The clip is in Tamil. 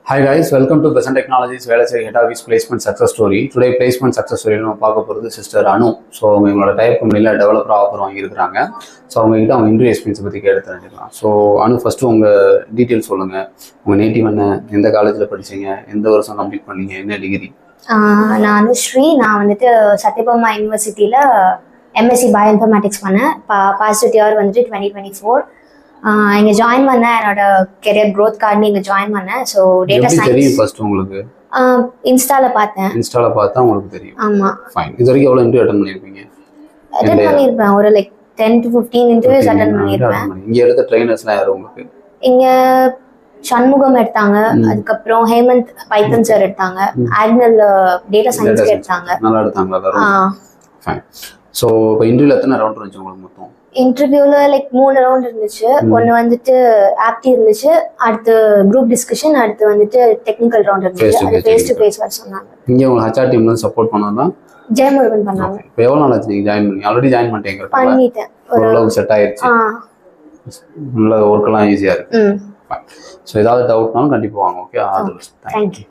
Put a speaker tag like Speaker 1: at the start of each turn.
Speaker 1: Hi guys, welcome to Present Technologies Velacheri Head Office Placement Success Story. Today placement success story நம்ம பார்க்க போகிறது சிஸ்டர் அனு. ஸோ அவங்க எங்களோட டைப் கம்பெனியில் டெவலப்பர் ஆஃபர் வாங்கியிருக்கிறாங்க. ஸோ அவங்ககிட்ட அவங்க இன்டர்வியூ எக்ஸ்பீரியன்ஸ் பற்றி கேட்டு தெரிஞ்சுக்கலாம். ஸோ அனு ஃபஸ்ட்டு உங்கள் டீட்டெயில்ஸ் சொல்லுங்கள். உங்கள் நேட்டிவ் என்ன, எந்த காலேஜில் படிச்சீங்க, எந்த வருஷம் கம்ப்ளீட் பண்ணீங்க, என்ன டிகிரி?
Speaker 2: நான் அனுஸ்ரீ. நான் வந்துட்டு சத்யபாமா யூனிவர்சிட்டியில் எம்எஸ்சி பயோ இன்ஃபர்மேட்டிக்ஸ் பண்ணேன். பாஸ்ட் இயர் வந்துட்டு 2024. இங்கே ஜாயின் பண்ணேன். என்னோட கெரியர் க்ரோத் கார்டுன்னு இங்கே ஜாயின் பண்ணேன். ஸோ டேட்டா சயின்ஸ்
Speaker 1: தெரியும் ஃபர்ஸ்ட் உங்களுக்கு?
Speaker 2: இன்ஸ்டாவில் பார்த்தேன்.
Speaker 1: இன்ஸ்டாவில் பார்த்தா உங்களுக்கு தெரியும்.
Speaker 2: ஆமாம்.
Speaker 1: ஃபைன். இது வரைக்கும் எவ்வளோ இன்டர்வியூ அட்டன் பண்ணியிருப்பீங்க?
Speaker 2: அட்டன் பண்ணியிருப்பேன். ஒரு 10 to 15 இன்டர்வியூஸ் அட்டன் பண்ணியிருப்பேன்.
Speaker 1: இங்கே எடுத்த ட்ரெயினர்ஸ்லாம் யார் உங்களுக்கு?
Speaker 2: இங்கே சண்முகம் எடுத்தாங்க, அதுக்கப்புறம் ஹேமந்த் பைத்தன் சார் எடுத்தாங்க, ஆக்னல் டேட்டா சயின்ஸ்க்கு எடுத்தாங்க.
Speaker 1: நல்லா எடுத்தாங்களா? ஃபைன். ஸோ இப்போ இன்டர்வியூவில் எத்தனை ரவுண்ட் இருந்துச்சு உங்களுக்கு மொத்தம்?
Speaker 2: இன்டர்வியூவில் 3 ரவுண்ட் இருந்துச்சு. ஒன்று வந்துட்டு ஆப்டி இருந்துச்சு, அடுத்து குரூப் டிஸ்கஷன், அடுத்து வந்துட்டு டெக்னிக்கல் ரவுண்ட் இருந்துச்சு. அது ஃபேஸ் டு ஃபேஸ் வர சொன்னாங்க.
Speaker 1: இங்கே உங்களுக்கு ஹெச்ஆர் டீம்ல சப்போர்ட் பண்ணாதான்
Speaker 2: ஜெயமுருகன் பண்ணாங்க.
Speaker 1: இப்போ எவ்வளோ நாள் ஆச்சு நீங்கள் ஜாயின் பண்ணி? ஆல்ரெடி ஜாயின் பண்ணிட்டீங்க?
Speaker 2: பண்ணிட்டேன்.
Speaker 1: ஓரளவுக்கு செட் ஆயிடுச்சு, நல்ல ஒர்க்கெல்லாம் ஈஸியாக இருக்கு. ஸோ ஏதாவது டவுட்னாலும் கண்டிப்பாக வாங்க. Okay, all the best. Thank you.